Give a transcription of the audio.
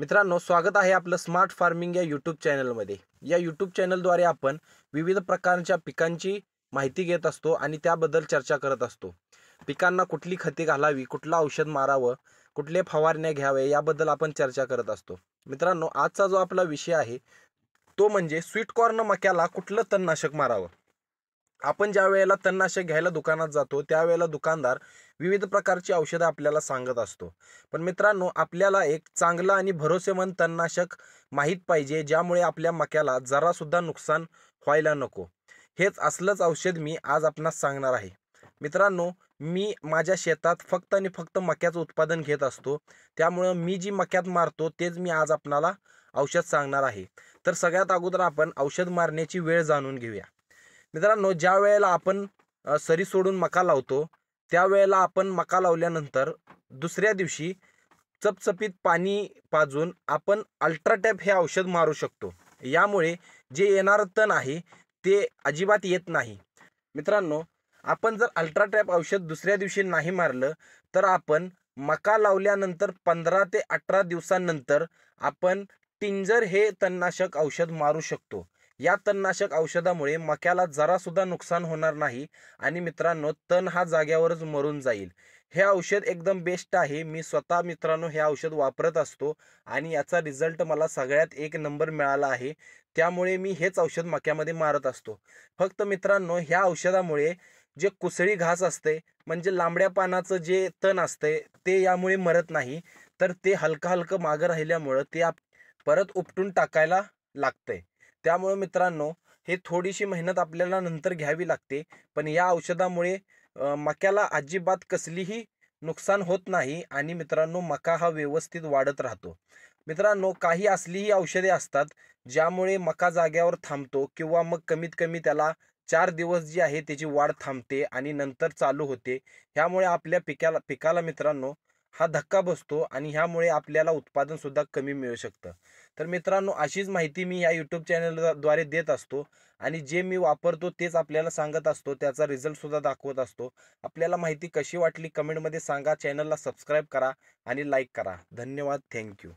मित्रांनो, स्वागत आहे आपलं स्मार्ट फार्मिंग या यूट्यूब चॅनलमध्ये. या यूट्यूब चॅनलद्वारे आपण विविध प्रकारच्या पिकांची माहिती घेत असतो आणि त्याबद्दल चर्चा करत असतो. पिकांना कुठली खते घालावी, कुठलं औषध मारावं, कुठले फवारण्या घ्यावे याबद्दल आपण चर्चा करत असतो. मित्रांनो, आजचा जो आपला विषय आहे तो म्हणजे स्वीट कॉर्न मक्याला कुठलं तणनाशक मारावं. आपण ज्या वेळेला तणनाशक घ्यायला दुकानात जातो त्यावेळेला दुकानदार विविध प्रकारची औषधं आपल्याला सांगत असतो. पण मित्रांनो, आपल्याला एक चांगलं आणि भरोसेमंद तणनाशक माहीत पाहिजे, ज्यामुळे आपल्या मक्याला जरासुद्धा नुकसान व्हायला नको. हेच असलंच औषध मी आज आपणास सांगणार आहे. मित्रांनो, मी माझ्या शेतात फक्त आणि फक्त मक्याचं उत्पादन घेत असतो. त्यामुळं मी जी मक्यात मारतो तेच मी आज आपणाला औषध सांगणार आहे. तर सगळ्यात अगोदर आपण औषध मारण्याची वेळ जाणून घेऊया. मित्रांनो, ज्या वेळेला आपण सरी सोडून मका लावतो त्यावेळेला आपण मका लावल्यानंतर दुसऱ्या दिवशी चपचपीत पाणी पाजून आपण अल्ट्राटॅप हे औषध मारू शकतो. यामुळे जे येणारं तण आहे ते अजिबात येत नाही. मित्रांनो, आपण जर अल्ट्राटॅप औषध दुसऱ्या दिवशी नाही मारलं तर आपण मका लावल्यानंतर 15 ते 18 दिवसांनंतर आपण टिंजर हे तणनाशक औषध मारू शकतो. या तणनाशक औषधामुळे मक्याला जरासुद्धा नुकसान होणार नाही आणि मित्रांनो, तण हा जाग्यावरच मरून जाईल. हे औषध एकदम बेस्ट आहे. मी स्वतः मित्रांनो हे औषध वापरत असतो आणि याचा रिझल्ट मला सगळ्यात एक नंबर मिळाला आहे. त्यामुळे मी हेच औषध मक्यामध्ये मारत असतो. फक्त मित्रांनो, ह्या औषधामुळे जे कुसळी घास असते म्हणजे लांबड्या पानाचं जे तण असते ते यामुळे मरत नाही, तर ते हलकं हलकं मागं राहिल्यामुळं ते परत उपटून टाकायला लागतंय. त्यामुळे मित्रांनो, हे थोडीशी मेहनत आपल्याला नंतर घ्यावी लागते. पण या औषधामुळे मक्याला अजिबात कसलीही नुकसान होत नाही आणि मित्रांनो, मका हा व्यवस्थित वाढत राहतो. मित्रांनो, काही असलीही औषधे असतात ज्यामुळे मका जाग्यावर थांबतो किंवा मग कमीत कमी त्याला 4 दिवस जी आहे त्याची वाढ थांबते आणि नंतर चालू होते. ह्यामुळे आपल्या पिकाला मित्रांनो हा धक्का बसतो आणि ह्यामुळे आपल्याला उत्पादन सुद्धा कमी मिळू शकतं. तर मित्रांनो, अशीच माहिती मी या यूट्यूब चॅनलद्वारे देत असतो आणि जे मी वापरतो तेच आपल्याला सांगत असतो. त्याचा रिझल्ट सुद्धा दाखवत असतो. आपल्याला माहिती कशी वाटली कमेंटमध्ये सांगा. चॅनलला सबस्क्राईब करा आणि लाईक करा. धन्यवाद. थँक्यू.